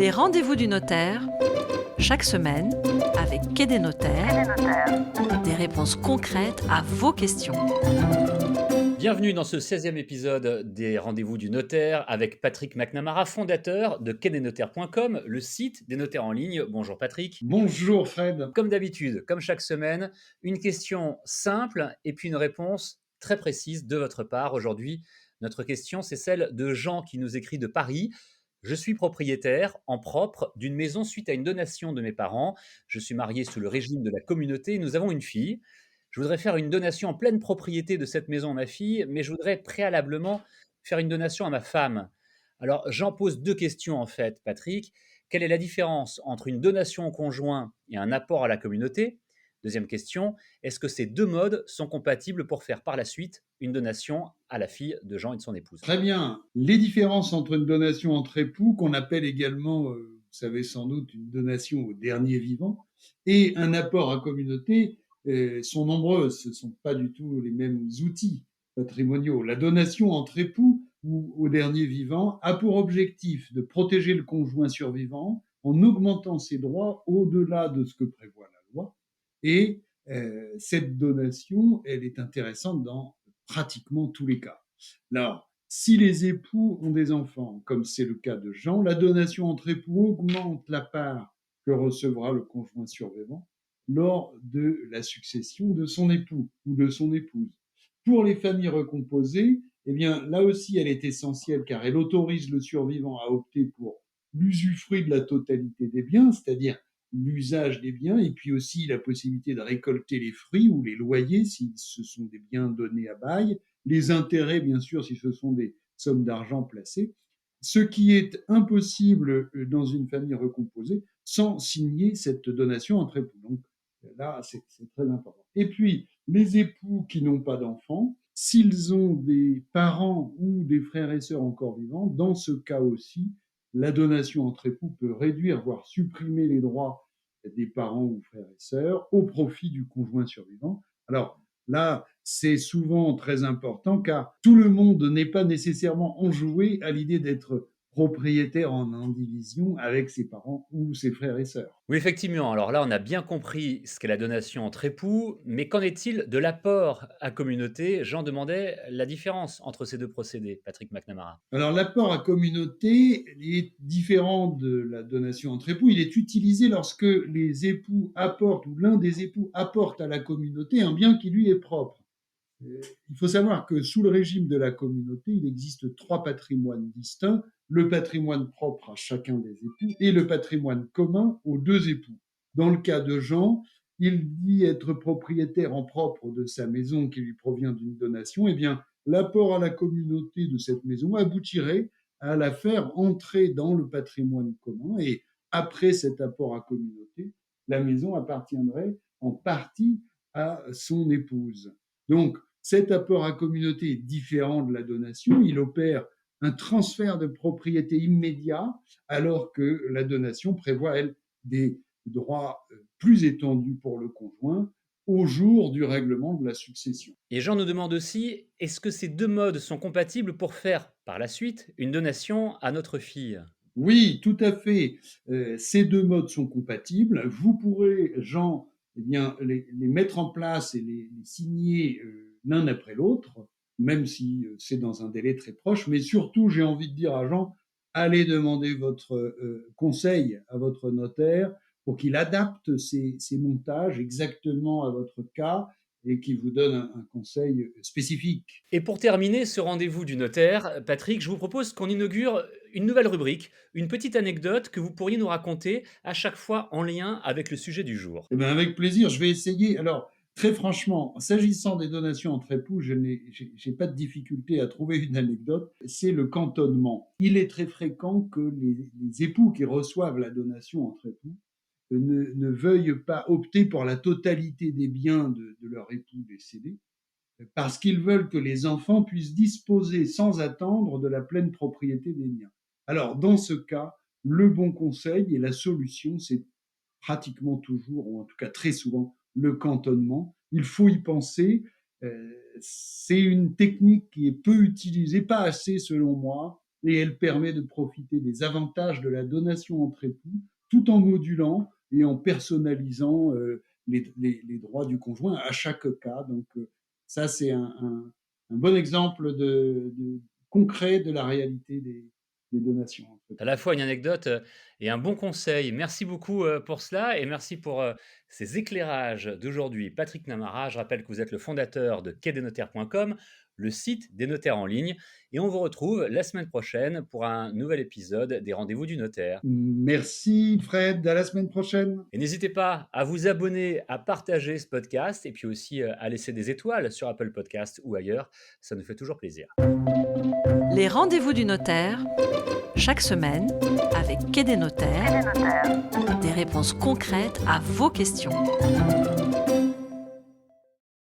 Les rendez-vous du notaire, chaque semaine, avec Quai des notaires, des réponses concrètes à vos questions. Bienvenue dans ce 16e épisode des Rendez-vous du notaire avec Patrick McNamara, fondateur de quai-des-notaires.com, le site des notaires en ligne. Bonjour Patrick. Bonjour Fred. Comme d'habitude, comme chaque semaine, une question simple et puis une réponse très précise de votre part. Aujourd'hui, notre question, c'est celle de Jean qui nous écrit de Paris. Je suis propriétaire en propre d'une maison suite à une donation de mes parents. Je suis marié sous le régime de la communauté et nous avons une fille. Je voudrais faire une donation en pleine propriété de cette maison à ma fille, mais je voudrais préalablement faire une donation à ma femme. Alors, j'en pose deux questions en fait, Patrick. Quelle est la différence entre une donation au conjoint et un apport à la communauté? Deuxième question, est-ce que ces deux modes sont compatibles pour faire par la suite une donation à la fille de Jean et de son épouse? Très bien. Les différences entre une donation entre époux, qu'on appelle également, vous savez sans doute, une donation au dernier vivant, et un apport à communauté sont nombreuses. Ce ne sont pas du tout les mêmes outils patrimoniaux. La donation entre époux ou au dernier vivant a pour objectif de protéger le conjoint survivant en augmentant ses droits au-delà de ce que prévoit la loi. Et cette donation, elle est intéressante dans pratiquement tous les cas. Alors, si les époux ont des enfants, comme c'est le cas de Jean, la donation entre époux augmente la part que recevra le conjoint survivant lors de la succession de son époux ou de son épouse. Pour les familles recomposées, eh bien, là aussi, elle est essentielle car elle autorise le survivant à opter pour l'usufruit de la totalité des biens, c'est-à-dire l'usage des biens, et puis aussi la possibilité de récolter les fruits ou les loyers si ce sont des biens donnés à bail, les intérêts, bien sûr, si ce sont des sommes d'argent placées, ce qui est impossible dans une famille recomposée sans signer cette donation entre époux. Donc là, c'est très important. Et puis, les époux qui n'ont pas d'enfants, s'ils ont des parents ou des frères et sœurs encore vivants, dans ce cas aussi, la donation entre époux peut réduire, voire supprimer les droits des parents ou frères et sœurs au profit du conjoint survivant. Alors là, c'est souvent très important car tout le monde n'est pas nécessairement enjoué à l'idée d'être propriétaire en indivision avec ses parents ou ses frères et sœurs. Oui, effectivement. Alors là, on a bien compris ce qu'est la donation entre époux, mais qu'en est-il de l'apport à communauté? Jean demandait la différence entre ces deux procédés, Patrick McNamara. Alors l'apport à communauté est différent de la donation entre époux. Il est utilisé lorsque les époux apportent ou l'un des époux apporte à la communauté un bien qui lui est propre. Il faut savoir que sous le régime de la communauté, il existe trois patrimoines distincts, le patrimoine propre à chacun des époux et le patrimoine commun aux deux époux. Dans le cas de Jean, il dit être propriétaire en propre de sa maison qui lui provient d'une donation. Eh bien, l'apport à la communauté de cette maison aboutirait à la faire entrer dans le patrimoine commun et après cet apport à communauté, la maison appartiendrait en partie à son épouse. Donc, cet apport à communauté est différent de la donation. Il opère un transfert de propriété immédiat, alors que la donation prévoit, elle, des droits plus étendus pour le conjoint au jour du règlement de la succession. Et Jean nous demande aussi, est-ce que ces deux modes sont compatibles pour faire, par la suite, une donation à notre fille? Oui, tout à fait. Ces deux modes sont compatibles. Vous pourrez, Jean, eh bien, les mettre en place et les signer l'un après l'autre, même si c'est dans un délai très proche. Mais surtout, j'ai envie de dire à Jean, allez demander votre conseil à votre notaire pour qu'il adapte ces montages exactement à votre cas et qu'il vous donne un conseil spécifique. Et pour terminer ce rendez-vous du notaire, Patrick, je vous propose qu'on inaugure une nouvelle rubrique, une petite anecdote que vous pourriez nous raconter à chaque fois en lien avec le sujet du jour. Eh bien, avec plaisir, je vais essayer. Alors, très franchement, s'agissant des donations entre époux, j'ai pas de difficulté à trouver une anecdote. C'est le cantonnement. Il est très fréquent que les époux qui reçoivent la donation entre époux ne veuillent pas opter pour la totalité des biens de leur époux décédé, parce qu'ils veulent que les enfants puissent disposer sans attendre de la pleine propriété des biens. Alors, dans ce cas, le bon conseil et la solution, c'est pratiquement toujours, ou en tout cas très souvent, le cantonnement. Il faut y penser. C'est une technique qui est peu utilisée, pas assez selon moi, et elle permet de profiter des avantages de la donation entre époux tout en modulant et en personnalisant les droits du conjoint à chaque cas. Donc ça, c'est un bon exemple concret de la réalité des donations. À la fois une anecdote et un bon conseil. Merci beaucoup pour cela et merci pour ces éclairages d'aujourd'hui. Patrick Namara, je rappelle que vous êtes le fondateur de quai-des-notaires.com, le site des notaires en ligne. Et on vous retrouve la semaine prochaine pour un nouvel épisode des Rendez-vous du notaire. Merci Fred, à la semaine prochaine. Et n'hésitez pas à vous abonner, à partager ce podcast et puis aussi à laisser des étoiles sur Apple Podcast ou ailleurs. Ça nous fait toujours plaisir. Les Rendez-vous du notaire, chaque semaine, avec Quai des notaires, des réponses concrètes à vos questions.